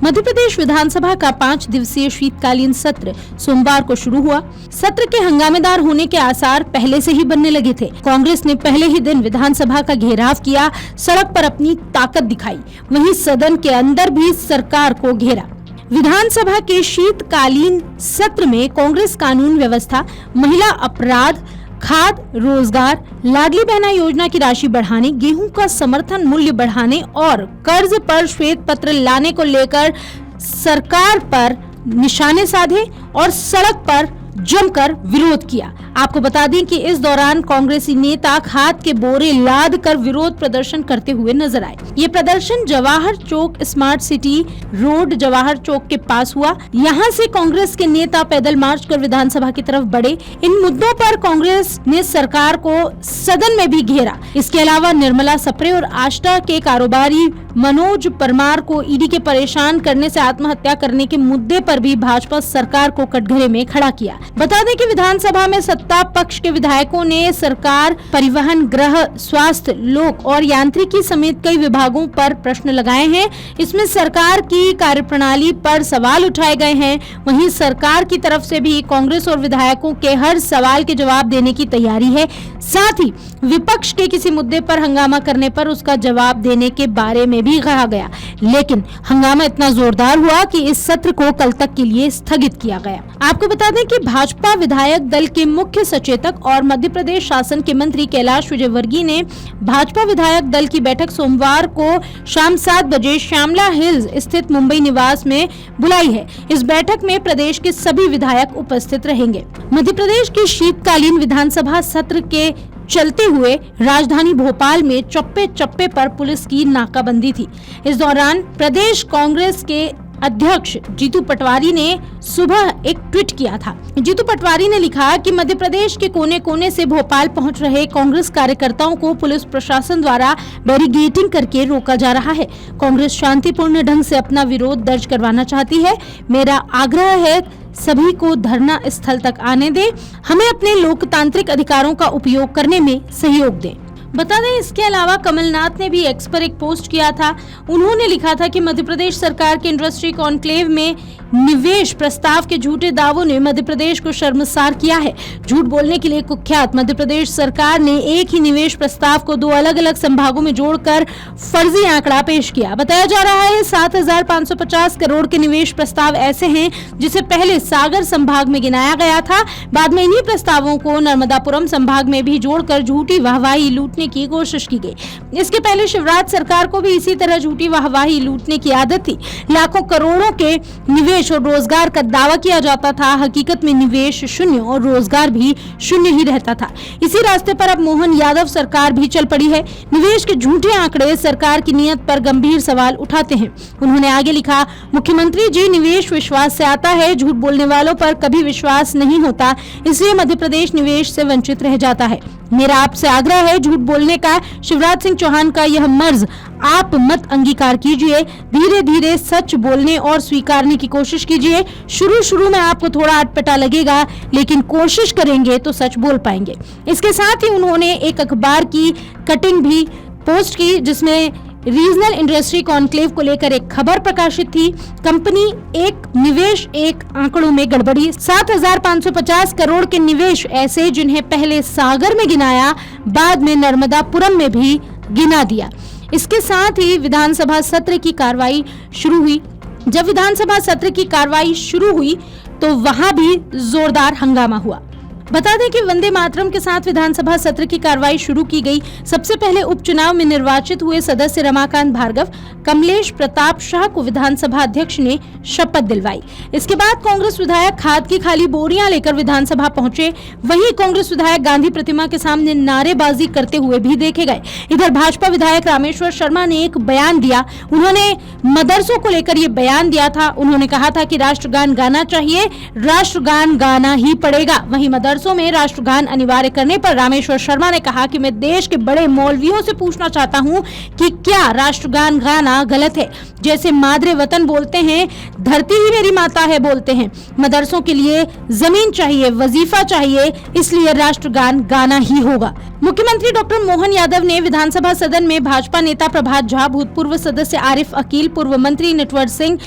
मध्य प्रदेश विधानसभा का 5 दिवसीय शीतकालीन सत्र सोमवार को शुरू हुआ। सत्र के हंगामेदार होने के आसार पहले से ही बनने लगे थे। कांग्रेस ने पहले ही दिन विधानसभा का घेराव किया, सड़क पर अपनी ताकत दिखाई, वहीं सदन के अंदर भी सरकार को घेरा। विधानसभा के शीतकालीन सत्र में कांग्रेस कानून व्यवस्था, महिला अपराध, खाद्य, रोजगार, लाडली बहना योजना की राशि बढ़ाने, गेहूं का समर्थन मूल्य बढ़ाने और कर्ज पर श्वेत पत्र लाने को लेकर सरकार पर निशाने साधे और सड़क पर जमकर विरोध किया। आपको बता दें कि इस दौरान कांग्रेसी नेता खाद के बोरे लाद कर विरोध प्रदर्शन करते हुए नजर आए। ये प्रदर्शन जवाहर चौक स्मार्ट सिटी रोड जवाहर चौक के पास हुआ। यहाँ से कांग्रेस के नेता पैदल मार्च कर विधानसभा की तरफ बढ़े। इन मुद्दों पर कांग्रेस ने सरकार को सदन में भी घेरा। इसके अलावा निर्मला सप्रे और आष्टा के कारोबारी मनोज परमार को ईडी के परेशान करने से आत्महत्या करने के मुद्दे पर भी भाजपा सरकार को कटघरे में खड़ा किया। बता दें कि विधानसभा में सत्ता पक्ष के विधायकों ने सरकार, परिवहन, गृह, स्वास्थ्य, लोक और यांत्रिकी समेत कई विभागों पर प्रश्न लगाए हैं। इसमें सरकार की कार्यप्रणाली पर सवाल उठाए गए हैं। वहीं सरकार की तरफ से भी कांग्रेस और विधायकों के हर सवाल के जवाब देने की तैयारी है। साथ ही विपक्ष के किसी मुद्दे पर हंगामा करने पर उसका जवाब देने के बारे में भी कहा गया, लेकिन हंगामा इतना जोरदार हुआ कि इस सत्र को कल तक के लिए स्थगित किया गया। आपको बता दें कि भाजपा विधायक दल के मुख्य सचेतक और मध्य प्रदेश शासन के मंत्री कैलाश विजयवर्गीय ने भाजपा विधायक दल की बैठक सोमवार को शाम 7 बजे श्यामला हिल्स स्थित मुंबई निवास में बुलाई है। इस बैठक में प्रदेश के सभी विधायक उपस्थित रहेंगे। मध्य प्रदेश की शीतकालीन विधानसभा सत्र के चलते हुए राजधानी भोपाल में चप्पे चप्पे पर पुलिस की नाकाबंदी थी। इस दौरान प्रदेश कांग्रेस के अध्यक्ष जीतू पटवारी ने सुबह एक ट्वीट किया था। जीतू पटवारी ने लिखा कि मध्य प्रदेश के कोने कोने से भोपाल पहुंच रहे कांग्रेस कार्यकर्ताओं को पुलिस प्रशासन द्वारा बैरिकेडिंग करके रोका जा रहा है। कांग्रेस शांतिपूर्ण ढंग से अपना विरोध दर्ज करवाना चाहती है। मेरा आग्रह है सभी को धरना स्थल तक आने दें, हमें अपने लोकतांत्रिक अधिकारों का उपयोग करने में सहयोग दें। बता दें, इसके अलावा कमलनाथ ने भी एक्स पर एक पोस्ट किया था। उन्होंने लिखा था कि मध्य प्रदेश सरकार के इंडस्ट्री कॉन्क्लेव में निवेश प्रस्ताव के झूठे दावों ने मध्य प्रदेश को शर्मसार किया है। झूठ बोलने के लिए कुख्यात मध्य प्रदेश सरकार ने एक ही निवेश प्रस्ताव को 2 अलग अलग संभागों में जोड़कर फर्जी आंकड़ा पेश किया। बताया जा रहा है 7,550 करोड़ के निवेश प्रस्ताव ऐसे हैं जिसे पहले सागर संभाग में गिनाया गया था। बाद में इन्हीं प्रस्तावों को नर्मदापुरम संभाग में भी जोड़कर झूठी वाहवाही लूटने की कोशिश की गई। इसके पहले शिवराज सरकार को भी इसी तरह झूठी वाहवाही लूटने की आदत थी। लाखों करोड़ों के निवेश और रोजगार का दावा किया जाता था। हकीकत में निवेश शून्य और रोजगार भी शून्य ही रहता था। इसी रास्ते पर अब मोहन यादव सरकार भी चल पड़ी है। निवेश के झूठे आंकड़े सरकार की नीयत पर गंभीर सवाल उठाते हैं। उन्होंने आगे लिखा, मुख्यमंत्री जी, निवेश विश्वास से आता है, झूठ बोलने वालों पर कभी विश्वास नहीं होता, इसलिए मध्य प्रदेश निवेश से वंचित रह जाता है। मेरा आपसे आग्रह है, झूठ बोलने का शिवराज सिंह चौहान का यह मर्ज आप मत अंगीकार कीजिए। धीरे धीरे सच बोलने और स्वीकारने की कोशिश कीजिए। शुरू में आपको थोड़ा अटपटा लगेगा, लेकिन कोशिश करेंगे तो सच बोल पाएंगे। इसके साथ ही उन्होंने एक अखबार की कटिंग भी पोस्ट की जिसमें रीजनल इंडस्ट्री कॉन्क्लेव को लेकर एक खबर प्रकाशित थी। कंपनी एक निवेश एक आंकड़ों में गड़बड़ी, 7,550 करोड़ के निवेश ऐसे जिन्हें पहले सागर में गिनाया, बाद में नर्मदापुरम में भी गिना दिया। इसके साथ ही विधानसभा सत्र की कार्रवाई शुरू हुई। जब विधानसभा सत्र की कार्रवाई शुरू हुई तो वहां भी जोरदार हंगामा हुआ। बता दें कि वंदे मातरम के साथ विधानसभा सत्र की कार्रवाई शुरू की गई। सबसे पहले उपचुनाव में निर्वाचित हुए सदस्य रमाकांत भार्गव, कमलेश प्रताप शाह को विधानसभा अध्यक्ष ने शपथ दिलवाई। इसके बाद कांग्रेस विधायक खाद की खाली बोरियां लेकर विधानसभा पहुंचे। वहीं कांग्रेस विधायक गांधी प्रतिमा के सामने नारेबाजी करते हुए भी देखे गए। इधर भाजपा विधायक रामेश्वर शर्मा ने एक बयान दिया। उन्होंने मदरसों को लेकर ये बयान दिया था। उन्होंने कहा था कि राष्ट्रगान गाना चाहिए, राष्ट्रगान गाना ही पड़ेगा। वहीं मदरसों में राष्ट्रगान अनिवार्य करने पर रामेश्वर शर्मा ने कहा कि मैं देश के बड़े मौलवियों से पूछना चाहता हूं कि क्या राष्ट्रगान गाना गलत है। जैसे मादरे वतन बोलते हैं, धरती ही मेरी माता है बोलते हैं। मदरसों के लिए जमीन चाहिए, वजीफा चाहिए, इसलिए राष्ट्रगान गाना ही होगा। मुख्यमंत्री डॉक्टर मोहन यादव ने विधानसभा सदन में भाजपा नेता प्रभात झा, भूतपूर्व सदस्य आरिफ अकील, पूर्व मंत्री नटवर सिंह,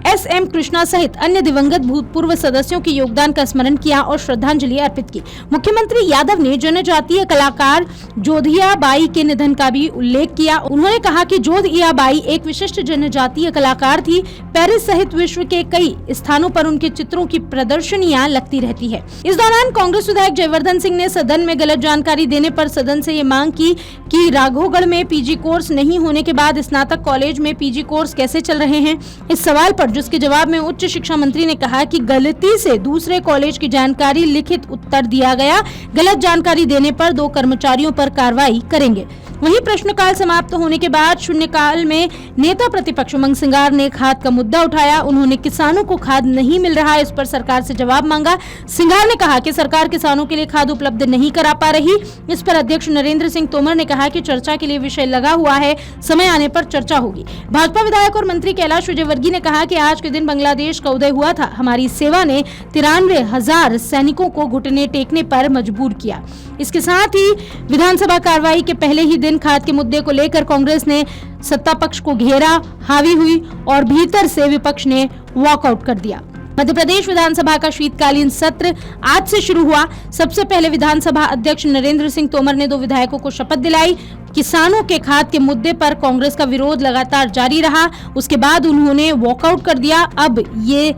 SM कृष्णा सहित अन्य दिवंगत भूतपूर्व सदस्यों के योगदान का स्मरण किया और श्रद्धांजलि अर्पित की। मुख्यमंत्री यादव ने जनजातीय कलाकार जोधिया बाई के निधन का भी उल्लेख किया। उन्होंने कहा कि जोधिया बाई एक विशिष्ट जनजातीय कलाकार थी। पेरिस सहित विश्व के कई स्थानों पर उनके चित्रों की प्रदर्शनियां लगती रहती है। इस दौरान कांग्रेस विधायक जयवर्धन सिंह ने सदन में गलत जानकारी देने पर सदन से ये मांग की कि राघोगढ़ में PG कोर्स नहीं होने के बाद स्नातक कॉलेज में PG कोर्स कैसे चल रहे हैं। इस सवाल पर जिसके जवाब में उच्च शिक्षा मंत्री ने कहा कि गलती से दूसरे कॉलेज की जानकारी लिखित उत्तर दिया गया। गलत जानकारी देने पर 2 कर्मचारियों पर कार्रवाई करेंगे। वहीं प्रश्नकाल समाप्त होने के बाद शून्यकाल में नेता प्रतिपक्ष उमंग सिंगार ने खाद का मुद्दा उठाया। उन्होंने किसानों को खाद नहीं मिल रहा है, इस पर सरकार से जवाब मांगा। सिंगार ने कहा कि सरकार किसानों के लिए खाद उपलब्ध नहीं करा पा रही। इस पर अध्यक्ष नरेंद्र सिंह तोमर ने कहा कि चर्चा के लिए विषय लगा हुआ है, समय आने पर चर्चा होगी। भाजपा विधायक और मंत्री कैलाश विजयवर्गीय ने कहा कि आज के दिन बांग्लादेश का उदय हुआ था। हमारी सेवा ने 93,000 सैनिकों को घुटने टेकने पर मजबूर किया। इसके साथ ही विधानसभा कार्रवाई के पहले ही दिन खाद के मुद्दे को लेकर कांग्रेस ने सत्ता पक्ष को घेरा, हावी हुई और भीतर से विपक्ष ने वॉकआउट कर दिया। मध्य प्रदेश विधानसभा का शीतकालीन सत्र आज से शुरू हुआ। सबसे पहले विधानसभा अध्यक्ष नरेंद्र सिंह तोमर ने 2 विधायकों को शपथ दिलाई। किसानों के खाद के मुद्दे पर कांग्रेस का विरोध लगातार जारी रहा। उसके बाद उन्होंने वॉकआउट कर दिया। अब ये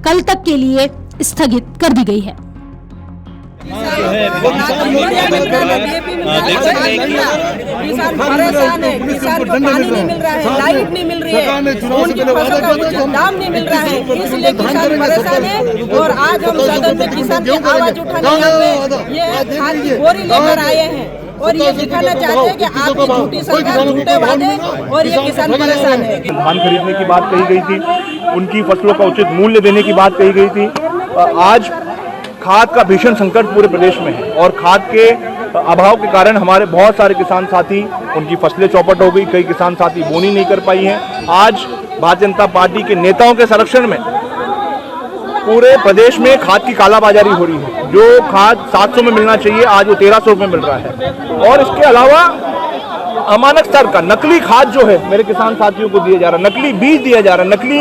कल तक के लिए स्थगित कर दी गई है। किसान परेशान है, किसान को पानी नहीं मिल रहा है, लाइट नहीं मिल रही है, उनकी फसल का उचित दाम नहीं मिल रहा है, इसलिए किसान परेशान है। और आज हम सदन में किसान की आवाज उठाने यहाँ पे ये खाद की बोरी लेकर आए हैं और ये दिखाना चाहते हैं कि आपकी झूठी सरकार, झूठे वादे और ये किसान परेशान है। धान खरीदने की बात कही गई थी, उनकी फसलों का उचित मूल्य देने की बात कही गई थी। आज खाद का भीषण संकट पूरे प्रदेश में है और खाद के अभाव के कारण हमारे बहुत सारे किसान साथी, उनकी फसलें चौपट हो गई। कई किसान साथी बोनी नहीं कर पाई हैं। आज भारतीय जनता पार्टी के नेताओं के संरक्षण में पूरे प्रदेश में खाद की कालाबाजारी हो रही है। जो खाद 700 में मिलना चाहिए आज वो 1300 रुपये मिल रहा है। और इसके अलावा अमानक स्तर का नकली खाद जो है मेरे किसान साथियों को दिया जा रहा है, नकली बीज दिया जा रहा है, नकली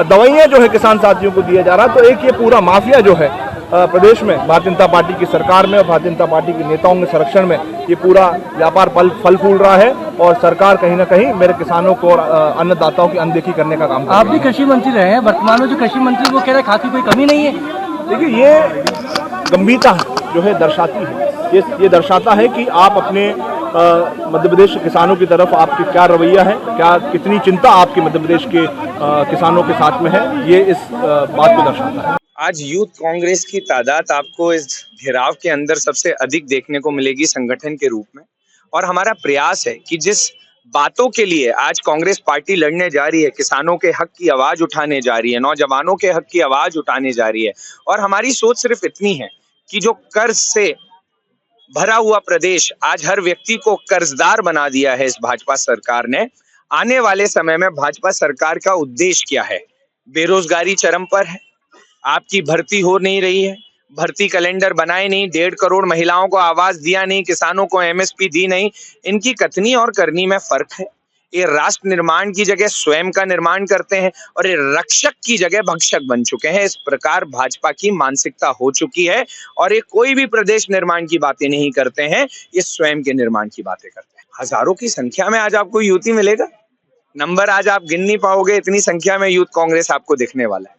दवाइयाँ जो है किसान साथियों को दिया जा रहा है। तो एक ये पूरा माफिया जो है प्रदेश में भारतीय जनता पार्टी की सरकार में और भारतीय जनता पार्टी के नेताओं के संरक्षण में ये पूरा व्यापार फल फूल रहा है और सरकार कहीं ना कहीं मेरे किसानों को और अन्नदाताओं की अनदेखी करने का काम कर रही है। आप भी कृषि मंत्री रहे हैं, वर्तमान में जो कृषि मंत्री वो कह रहे हैं खाद की कोई कमी नहीं है। देखिए, ये गंभीरता जो है दर्शाती है, ये दर्शाता है कि आप अपने मध्य प्रदेश के किसानों की तरफ आपकी क्या रवैया है, क्या कितनी चिंता आपके मध्य प्रदेश के किसानों के साथ में है, ये इस बात को दर्शाता है। आज यूथ कांग्रेस की तादाद आपको इस घेराव के अंदर सबसे अधिक देखने को मिलेगी संगठन के रूप में। और हमारा प्रयास है कि जिस बातों के लिए आज कांग्रेस पार्टी लड़ने जा रही है, किसानों के हक की आवाज उठाने जा रही है, नौजवानों के हक की आवाज उठाने जा रही है, और हमारी सोच सिर्फ इतनी है कि जो कर्ज से भरा हुआ प्रदेश आज हर व्यक्ति को कर्जदार बना दिया है इस भाजपा सरकार ने, आने वाले समय में भाजपा सरकार का उद्देश्य क्या है? बेरोजगारी चरम पर है, आपकी भर्ती हो नहीं रही है, भर्ती कैलेंडर बनाए नहीं, 1.5 करोड़ महिलाओं को आवास दिया नहीं, किसानों को MSP दी नहीं। इनकी कथनी और करनी में फर्क है। ये राष्ट्र निर्माण की जगह स्वयं का निर्माण करते हैं और ये रक्षक की जगह भक्षक बन चुके हैं। इस प्रकार भाजपा की मानसिकता हो चुकी है और ये कोई भी प्रदेश निर्माण की बातें नहीं करते हैं, ये स्वयं के निर्माण की बातें करते हैं। हजारों की संख्या में आज आपको यूथ मिलेगा, नंबर आज आप गिन नहीं पाओगे, इतनी संख्या में यूथ कांग्रेस आपको दिखने वाला है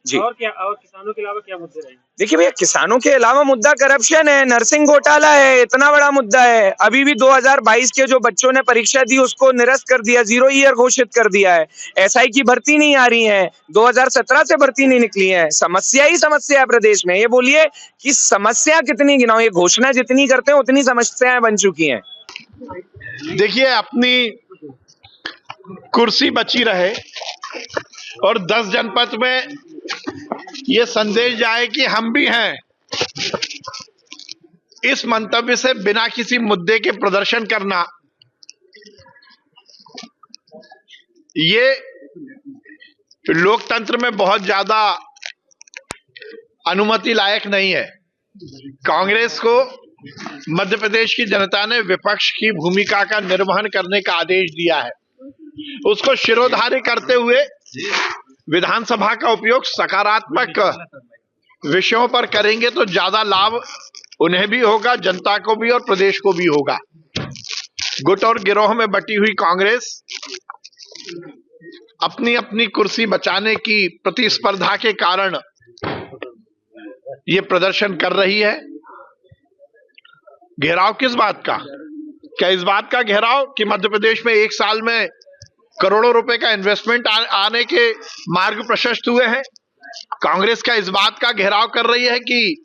जी। और क्या, और किसानों के अलावा क्या मुद्दे रहेंगे? देखिए भैया, किसानों के अलावा मुद्दा करप्शन है, नर्सिंग घोटाला है, इतना बड़ा मुद्दा है। अभी भी 2022 के जो बच्चों ने परीक्षा दी उसको निरस्त कर दिया, 0 ईयर घोषित कर दिया है। SI की भर्ती नहीं आ रही है, 2017 से भर्ती नहीं निकली है। समस्या ही समस्या है प्रदेश में। ये बोलिए कि समस्या कितनी गिनाओ, ये घोषणा जितनी करते हैं उतनी समस्याएं बन चुकी हैं। देखिए, अपनी कुर्सी बची रहे और 10 जनपद में ये संदेश जाए कि हम भी हैं, इस मंतव्य से बिना किसी मुद्दे के प्रदर्शन करना, ये लोकतंत्र में बहुत ज्यादा अनुमति लायक नहीं है। कांग्रेस को मध्य प्रदेश की जनता ने विपक्ष की भूमिका का निर्वहन करने का आदेश दिया है। उसको शिरोधार्य करते हुए विधानसभा का उपयोग सकारात्मक विषयों पर करेंगे तो ज्यादा लाभ उन्हें भी होगा, जनता को भी और प्रदेश को भी होगा। गुट और गिरोह में बटी हुई कांग्रेस अपनी अपनी कुर्सी बचाने की प्रतिस्पर्धा के कारण ये प्रदर्शन कर रही है। घेराव किस बात का? क्या इस बात का घेराव कि मध्य प्रदेश में एक साल में करोड़ों रुपए का इन्वेस्टमेंट आने के मार्ग प्रशस्त हुए हैं? कांग्रेस क्या इस बात का घेराव कर रही है कि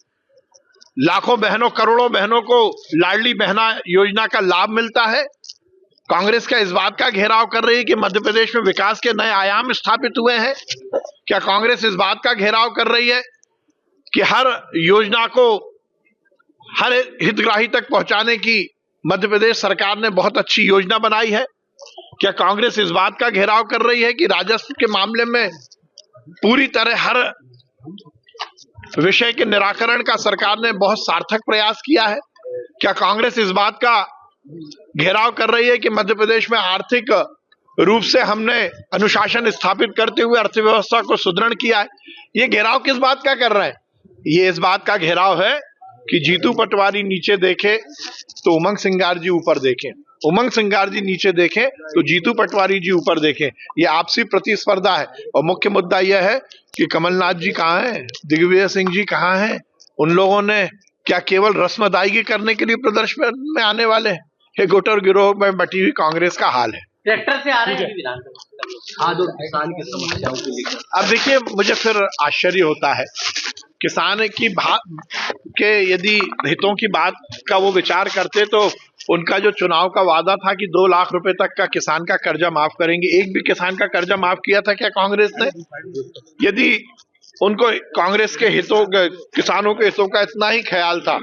लाखों बहनों, करोड़ों बहनों को लाडली बहना योजना का लाभ मिलता है? कांग्रेस क्या इस बात का घेराव कर रही है कि मध्य प्रदेश में विकास के नए आयाम स्थापित हुए हैं? क्या कांग्रेस इस बात का घेराव कर रही है कि हर योजना को हर हितग्राही तक पहुंचाने की मध्य प्रदेश सरकार ने बहुत अच्छी योजना बनाई है? क्या कांग्रेस इस बात का घेराव कर रही है कि राजस्व के मामले में पूरी तरह हर विषय के निराकरण का सरकार ने बहुत सार्थक प्रयास किया है? क्या कांग्रेस इस बात का घेराव कर रही है कि मध्य प्रदेश में आर्थिक रूप से हमने अनुशासन स्थापित करते हुए अर्थव्यवस्था को सुदृढ़ किया है? ये घेराव किस बात का कर रहे हैं? ये इस बात का घेराव है कि जीतू पटवारी नीचे देखे तो उमंग सिंगार जी ऊपर देखें, उमंग सिंगार जी नीचे देखें तो जीतू पटवारी जी ऊपर देखें। ये आपसी प्रतिस्पर्धा है। और मुख्य मुद्दा यह है कि कमलनाथ जी कहाँ हैं, दिग्विजय सिंह जी कहाँ हैं? उन लोगों ने क्या केवल रस्म अदायगी करने के लिए प्रदर्शन में आने वाले हैं? ये गुट और गिरोह में बटी हुई कांग्रेस का हाल है। ट्रैक्टर से आ रहे हैं विधानसभा आज और किसान की समस्याओं को लेकर। अब देखिए, मुझे फिर आश्चर्य होता है किसान की के यदि हितों की बात का वो विचार करते तो उनका जो चुनाव का वादा था कि 2 लाख रुपए तक का किसान का कर्जा माफ करेंगे, एक भी किसान का कर्जा माफ किया था क्या कांग्रेस ने? यदि उनको कांग्रेस के हितों, किसानों के हितों का इतना ही ख्याल था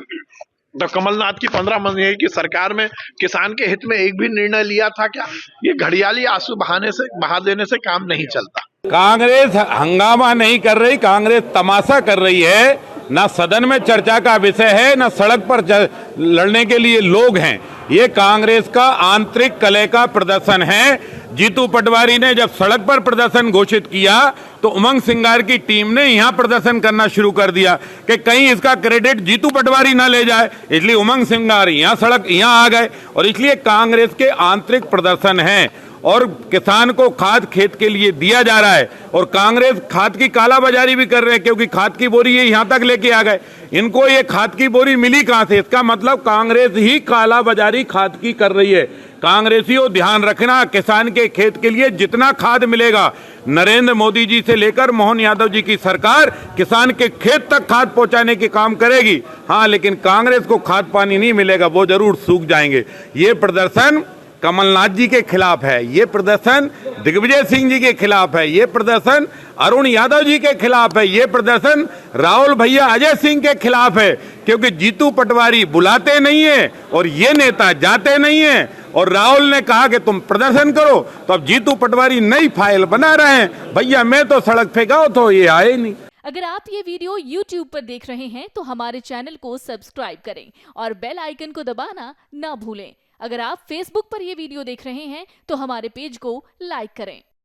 तो कमलनाथ की 15 महीने की सरकार में किसान के हित में एक भी निर्णय लिया था क्या? ये घड़ियाली आंसू बहा देने से काम नहीं चलता। कांग्रेस हंगामा नहीं कर रही, कांग्रेस तमाशा कर रही है। ना सदन में चर्चा का विषय है, ना सड़क पर लड़ने के लिए लोग हैं। ये कांग्रेस का आंतरिक कलह का प्रदर्शन है। जीतू पटवारी ने जब सड़क पर प्रदर्शन घोषित किया तो उमंग सिंगार की टीम ने यहां प्रदर्शन करना शुरू कर दिया कि कहीं इसका क्रेडिट जीतू पटवारी ना ले जाए, इसलिए उमंग सिंगार यहां आ गए। और इसलिए कांग्रेस के आंतरिक प्रदर्शन है और किसान को खाद खेत के लिए दिया जा रहा है और कांग्रेस खाद की कालाबाजारी भी कर रहे हैं, क्योंकि खाद की बोरी ये यहां तक लेके आ गए। इनको ये खाद की बोरी मिली कहां से? इसका मतलब कांग्रेस ही कालाबाजारी खाद की कर रही है। कांग्रेसियों ध्यान रखना, किसान के खेत के लिए जितना खाद मिलेगा, नरेंद्र मोदी जी से लेकर मोहन यादव जी की सरकार किसान के खेत तक खाद पहुंचाने के काम करेगी। हाँ, लेकिन कांग्रेस को खाद पानी नहीं मिलेगा, वो जरूर सूख जाएंगे। ये प्रदर्शन कमलनाथ जी के खिलाफ है, ये प्रदर्शन दिग्विजय सिंह जी के खिलाफ है, ये प्रदर्शन अरुण यादव जी के खिलाफ है, ये प्रदर्शन राहुल भैया अजय सिंह के खिलाफ है। क्योंकि जीतू पटवारी बुलाते नहीं है और ये नेता जाते नहीं है। और राहुल ने कहा कि तुम प्रदर्शन करो, तो अब जीतू पटवारी नई फाइल बना रहे हैं। भैया मैं तो सड़क पे गया तो ये आए नहीं। अगर आप ये वीडियो YouTube पर देख रहे हैं तो हमारे चैनल को सब्सक्राइब करें और बेल आइकन को दबाना ना भूलें। अगर आप Facebook पर ये वीडियो देख रहे हैं तो हमारे पेज को लाइक करें।